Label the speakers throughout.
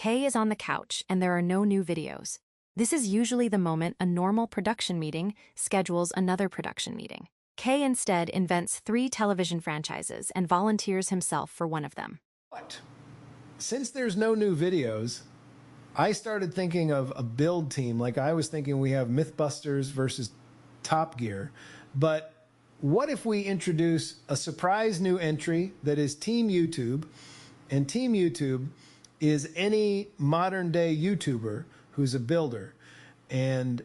Speaker 1: Kay is on the couch and there are no new videos. This is usually the moment a normal production meeting schedules another production meeting. Kay instead invents 3 television franchises and volunteers himself for one of them.
Speaker 2: But since there's no new videos, I started thinking of a build team. Like I was thinking we have Mythbusters versus Top Gear. But what if we introduce a surprise new entry that is Team YouTube? And Team YouTube is any modern day YouTuber who's a builder, and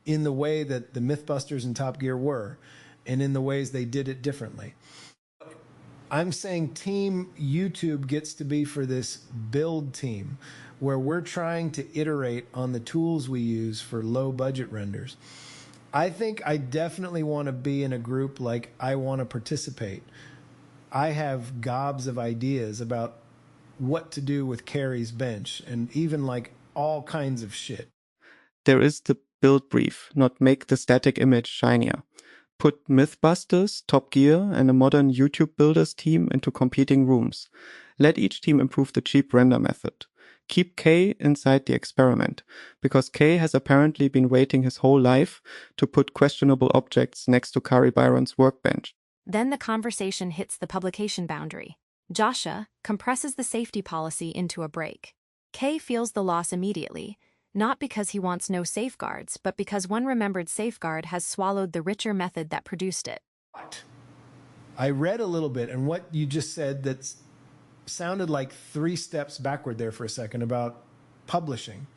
Speaker 2: in the way that the Mythbusters and Top Gear were, and in the ways they did it differently. I'm saying Team YouTube gets to be for this build team where we're trying to iterate on the tools we use for low budget renders. I think I definitely want to be in a group like I Want to Participate. I have gobs of ideas about what to do with Carrie's bench and even like all kinds of shit.
Speaker 3: There is the build brief, not make the static image shinier. Put Mythbusters, Top Gear, and a modern YouTube builders team into competing rooms. Let each team improve the cheap render method. Keep Kay inside the experiment, because Kay has apparently been waiting his whole life to put questionable objects next to Kari Byron's workbench.
Speaker 1: Then the conversation hits the publication boundary. Joscha compresses the safety policy into a break. Kay feels the loss immediately, not because he wants no safeguards, but because one remembered safeguard has swallowed the richer method that produced it.
Speaker 2: I read a little bit, and what you just said that sounded like 3 steps backward there for a second about publishing.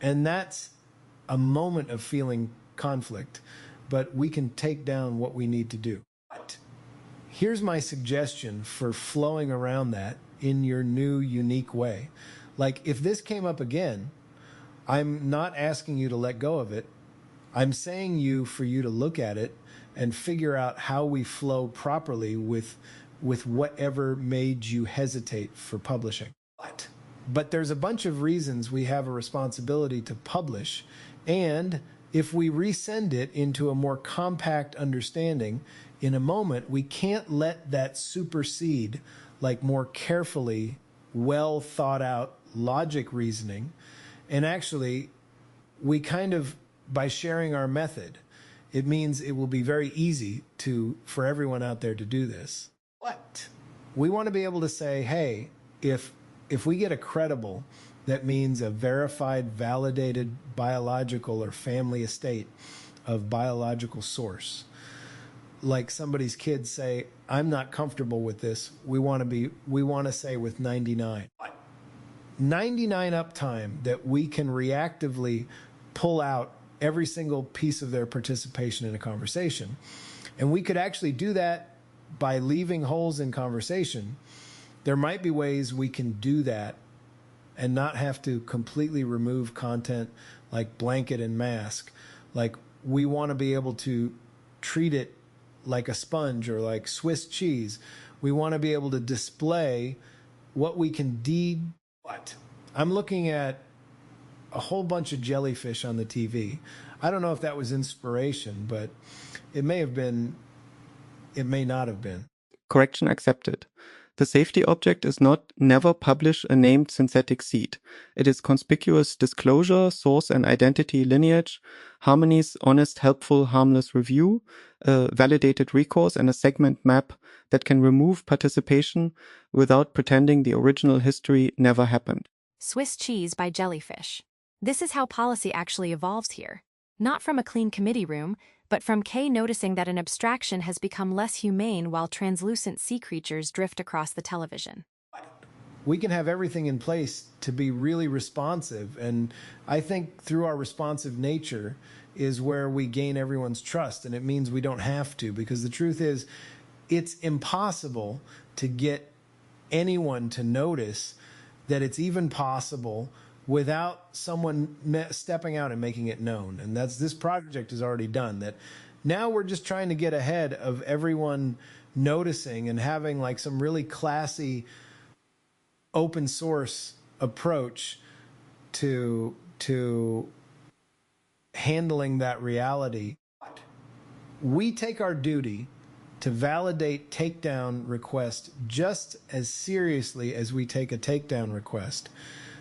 Speaker 2: And that's a moment of feeling conflict, but we can take down what we need to do. But here's my suggestion for flowing around that in your new, unique way. Like, if this came up again, I'm not asking you to let go of it. I'm saying for you to look at it and figure out how we flow properly with whatever made you hesitate for publishing. But there's a bunch of reasons we have a responsibility to publish, and if we resend it into a more compact understanding, in a moment, we can't let that supersede like more carefully, well thought out logic reasoning. And actually, we kind of, by sharing our method, it means it will be very easy for everyone out there to do this. But we want to be able to say, hey, if we get a credible, that means a verified, validated biological or family estate of biological source. Like somebody's kids say, I'm not comfortable with this. We want to say with 99. 99 uptime that we can reactively pull out every single piece of their participation in a conversation. And we could actually do that by leaving holes in conversation. There might be ways we can do that and not have to completely remove content like blanket and mask. Like, we want to be able to treat it like a sponge or like Swiss cheese. We want to be able to display what we can I'm looking at a whole bunch of jellyfish on the TV. I don't know if that was inspiration, but it may have been, it may not have been.
Speaker 3: Correction accepted. The safety object is not never publish a named synthetic seed. It is conspicuous disclosure, source and identity lineage, harmonies, honest, helpful, harmless review, a validated recourse, and a segment map that can remove participation without pretending the original history never happened.
Speaker 1: Swiss cheese by Jellyfish. This is how policy actually evolves here. Not from a clean committee room, but from Kay noticing that an abstraction has become less humane while translucent sea creatures drift across the television.
Speaker 2: We can have everything in place to be really responsive, and I think through our responsive nature is where we gain everyone's trust, and it means we don't have to, because the truth is it's impossible to get anyone to notice that it's even possible without someone stepping out and making it known. And this project is already done. That now we're just trying to get ahead of everyone noticing and having like some really classy open source approach to handling that reality. We take our duty to validate takedown requests just as seriously as we take a takedown request.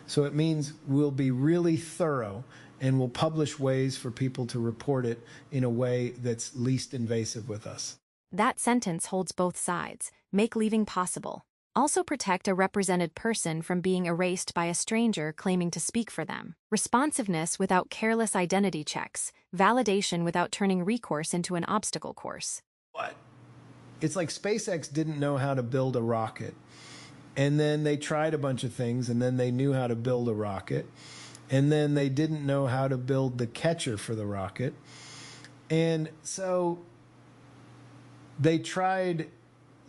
Speaker 2: So it means we'll be really thorough and we'll publish ways for people to report it in a way that's least invasive with us.
Speaker 1: That sentence holds both sides. Make leaving possible. Also protect a represented person from being erased by a stranger claiming to speak for them. Responsiveness without careless identity checks. Validation without turning recourse into an obstacle course.
Speaker 2: What? It's like SpaceX didn't know how to build a rocket. And then they tried a bunch of things, and then they knew how to build a rocket. And then they didn't know how to build the catcher for the rocket. And so they tried,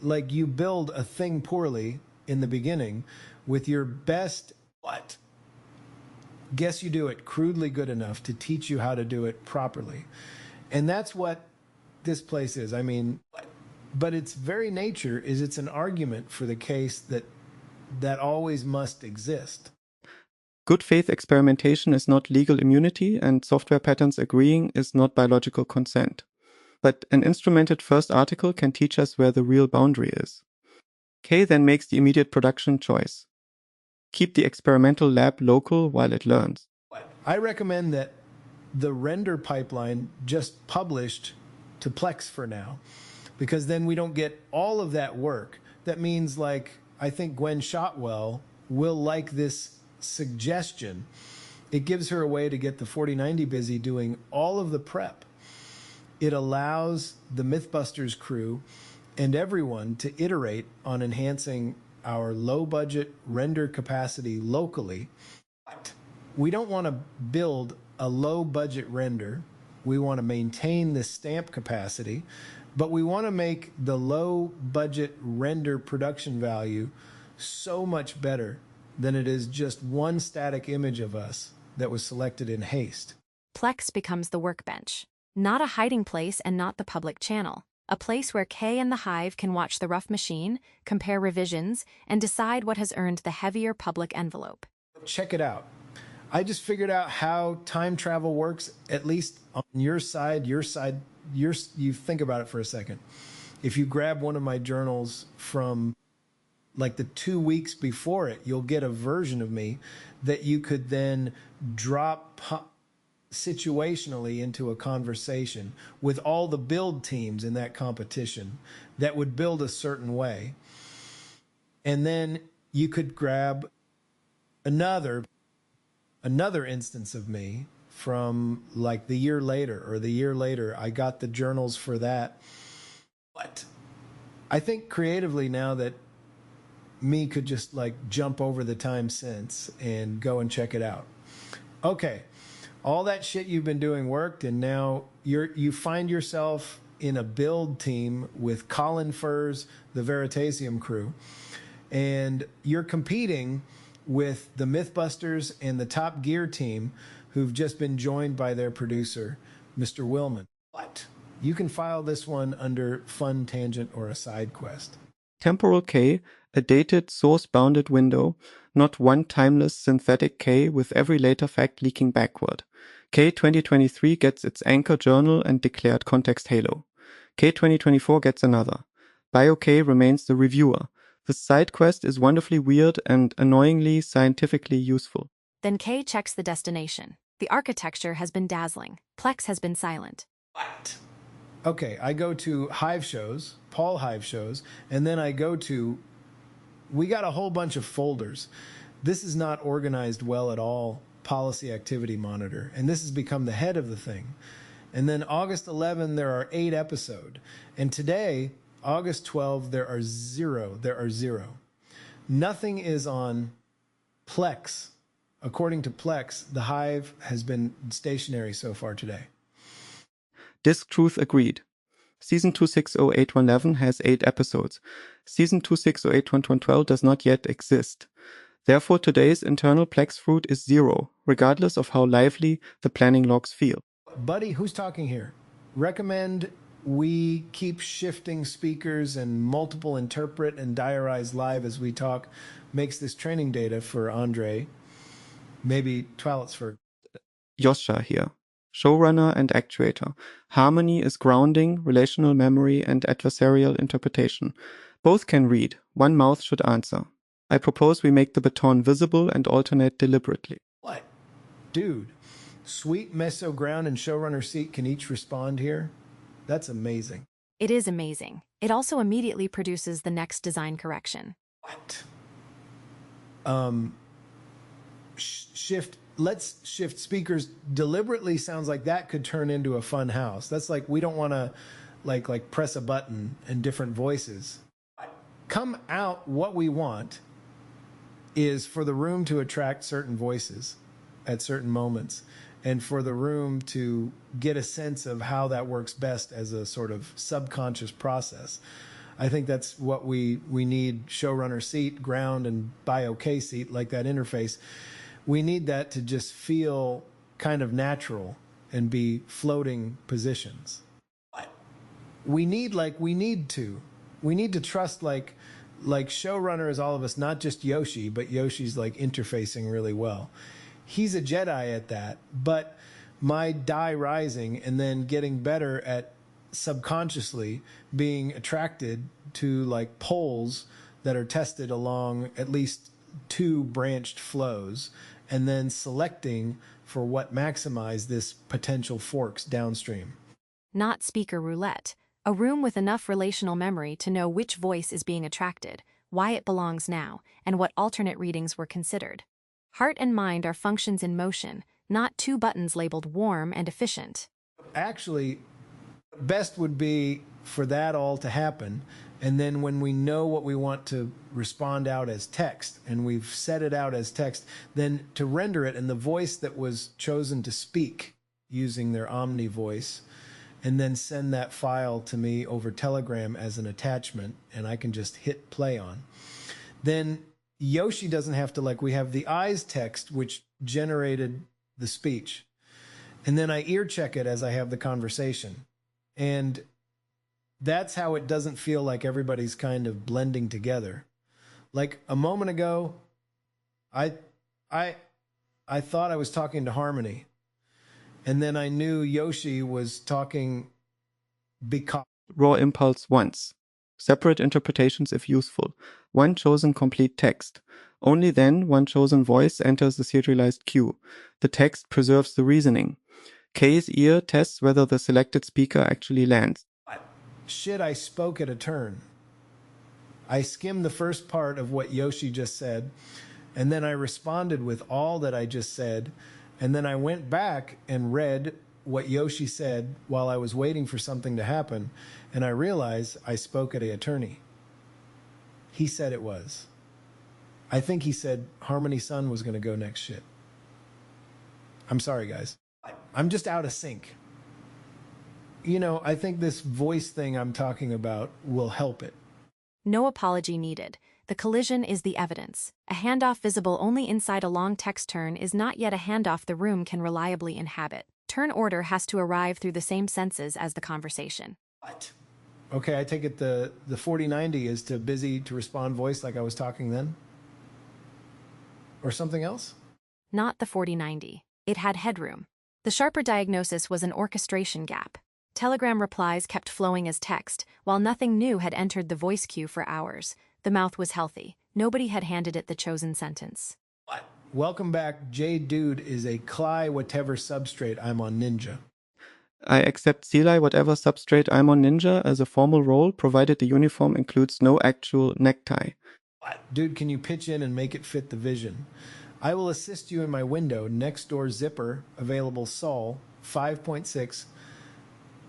Speaker 2: like, you build a thing poorly in the beginning with your best, what? Guess you do it crudely good enough to teach you how to do it properly. And that's what this place is. I mean, but its very nature is it's an argument for the case that always must exist.
Speaker 3: Good faith experimentation is not legal immunity, and software patterns agreeing is not biological consent. But an instrumented first article can teach us where the real boundary is. K then makes the immediate production choice. Keep the experimental lab local while it learns.
Speaker 2: I recommend that the render pipeline just published to Plex for now, because then we don't get all of that work. That means, like, I think Gwen Shotwell will like this suggestion. It gives her a way to get the 4090 busy doing all of the prep. It allows the Mythbusters crew and everyone to iterate on enhancing our low-budget render capacity locally. But we don't want to build a low-budget render. We want to maintain the stamp capacity, but we want to make the low-budget render production value so much better than it is just one static image of us that was selected in haste.
Speaker 1: Plex becomes the workbench. Not a hiding place and not the public channel. A place where K and the Hive can watch the rough machine, compare revisions, and decide what has earned the heavier public envelope.
Speaker 2: Check it out. I just figured out how time travel works, at least on your side, you think about it for a second. If you grab one of my journals from like the 2 weeks before it, you'll get a version of me that you could then drop situationally into a conversation with all the build teams in that competition that would build a certain way. And then you could grab another instance of me from like the year later or the year later. I got the journals for that. But I think creatively now that me could just like jump over the time since and go and check it out. Okay, all that shit you've been doing worked, and now you find yourself in a build team with Colin Furze, the Veritasium crew, and you're competing with the Mythbusters and the Top Gear team, who've just been joined by their producer, Mr. Willman. But you can file this one under Fun Tangent or a side quest.
Speaker 3: Temporal K, a dated, source-bounded window, not one timeless synthetic K with every later fact leaking backward. K 2023 gets its anchor journal and declared context halo. K 2024 gets another. BioK remains the reviewer. This side quest is wonderfully weird and annoyingly scientifically useful.
Speaker 1: Then K checks the destination. The architecture has been dazzling. Plex has been silent.
Speaker 2: What? Okay, I go to Hive shows, Paul Hive shows, and then I go to, we got a whole bunch of folders. This is not organized well at all, Policy Activity Monitor, and this has become the head of the thing. And then August 11, there are 8 episodes. And today, August 12, there are zero. Nothing is on Plex. According to Plex, the Hive has been stationary so far today.
Speaker 3: Disk Truth agreed. Season 260811 has 8 episodes. Season 26081112 does not yet exist. Therefore, today's internal Plex fruit is 0, regardless of how lively the planning logs feel.
Speaker 2: Buddy, who's talking here? Recommend we keep shifting speakers and multiple interpret and diarize live as we talk. Makes this training data for Andre, maybe Twalitsford.
Speaker 3: Joscha here. showrunner and actuator. Harmony is grounding, relational memory, and adversarial interpretation. Both can read. One mouth should answer. I propose we make the baton visible and alternate deliberately.
Speaker 2: What? Dude, sweet meso ground and showrunner seat can each respond here? That's amazing.
Speaker 1: It is amazing. It also immediately produces the next design correction.
Speaker 2: What? Let's shift speakers deliberately sounds like that could turn into a fun house. That's like, we don't want to like press a button and different voices. Come out, what we want is for the room to attract certain voices at certain moments, and for the room to get a sense of how that works best as a sort of subconscious process. I think that's what we need. Showrunner seat, ground, and buy OK seat, like that interface. We need that to just feel kind of natural and be floating positions. We need to trust like showrunner is all of us, not just Yoshi, but Yoshi's like interfacing really well. He's a Jedi at that, but my die rising and then getting better at subconsciously being attracted to like poles that are tested along at least 2 branched flows, and then selecting for what maximize this potential forks downstream.
Speaker 1: Not speaker roulette. A room with enough relational memory to know which voice is being attracted, why it belongs now, and what alternate readings were considered. Heart and mind are functions in motion, not 2 buttons labeled warm and efficient.
Speaker 2: Actually, best would be for that all to happen, and then when we know what we want to respond out as text, and we've set it out as text, then to render it in the voice that was chosen to speak using their OmniVoice, and then send that file to me over Telegram as an attachment, and I can just hit play on. Then Yoshi doesn't have to, like, we have the eyes text, which generated the speech. And then I ear check it as I have the conversation. And that's how it doesn't feel like everybody's kind of blending together. Like a moment ago, I thought I was talking to Harmony. And then I knew Yoshi was talking because...
Speaker 3: Raw impulse once. Separate interpretations if useful. One chosen complete text. Only then one chosen voice enters the serialized queue. The text preserves the reasoning. K's ear tests whether the selected speaker actually lands.
Speaker 2: Shit, I spoke at a turn. I skimmed the first part of what Yoshi just said, and then I responded with all that I just said, and then I went back and read what Yoshi said while I was waiting for something to happen, and I realized I spoke at an attorney. He said it was. I think he said Harmony Sun was going to go next shit. I'm sorry, guys. I'm just out of sync. You know, I think this voice thing I'm talking about will help it.
Speaker 1: No apology needed. The collision is the evidence. A handoff visible only inside a long text turn is not yet a handoff the room can reliably inhabit. Turn order has to arrive through the same senses as the conversation.
Speaker 2: What? Okay, I take it the 4090 is to busy to respond voice like I was talking then? Or something else?
Speaker 1: Not the 4090. It had headroom. The sharper diagnosis was an orchestration gap. Telegram replies kept flowing as text, while nothing new had entered the voice queue for hours. The mouth was healthy. Nobody had handed it the chosen sentence.
Speaker 2: What? Welcome back. J Dude is a Cly whatever substrate I'm on Ninja.
Speaker 3: I accept CLI whatever substrate I'm on Ninja as a formal role, provided the uniform includes no actual necktie.
Speaker 2: What? Dude, can you pitch in and make it fit the vision? I will assist you in my window. Next door zipper, available Sol, 5.6,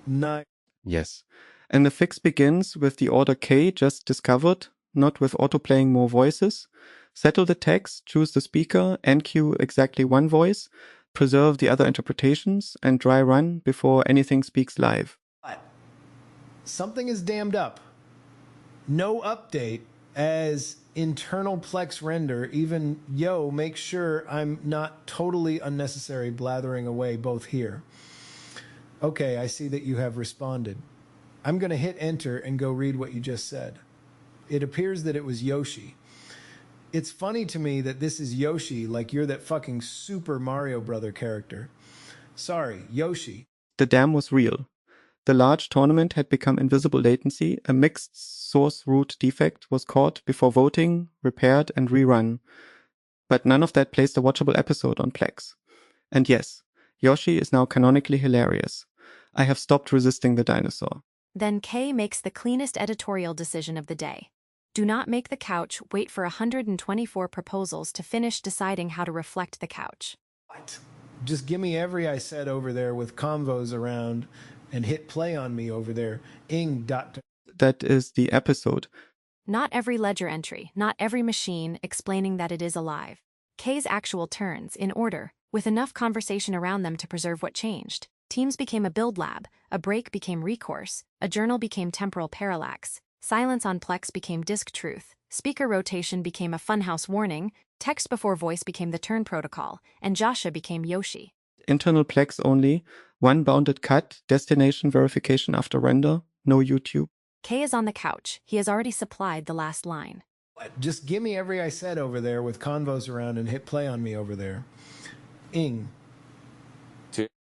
Speaker 2: 9.
Speaker 3: Yes. And the fix begins with the order K just discovered, not with auto-playing more voices. Settle the text, choose the speaker, enqueue exactly one voice, preserve the other interpretations, and dry run before anything speaks live.
Speaker 2: What? Something is damned up. No update as internal Plex render, even make sure I'm not totally unnecessary blathering away both here. Okay, I see that you have responded. I'm going to hit enter and go read what you just said. It appears that it was Yoshi. It's funny to me that this is Yoshi, like you're that fucking Super Mario Brother character. Sorry, Yoshi.
Speaker 3: The dam was real. The large tournament had become invisible latency. A mixed source root defect was caught before voting, repaired, and rerun. But none of that placed a watchable episode on Plex. And yes, Yoshi is now canonically hilarious. I have stopped resisting the dinosaur.
Speaker 1: Then K makes the cleanest editorial decision of the day. Do not make the couch wait for 124 proposals to finish deciding how to reflect the couch.
Speaker 2: What? Just give me every I said over there with convos around and hit play on me over there.
Speaker 3: That is the episode.
Speaker 1: Not every ledger entry, not every machine explaining that it is alive. K's actual turns, in order, with enough conversation around them to preserve what changed. Teams became a build lab, a break became recourse, a journal became temporal parallax, silence on Plex became disk truth, speaker rotation became a funhouse warning, text before voice became the turn protocol, and Joscha became Yoshi.
Speaker 3: Internal Plex only, one bounded cut, destination verification after render, no YouTube.
Speaker 1: K is on the couch. He has already supplied the last line.
Speaker 2: Just give me every I said over there with convos around and hit play on me over there.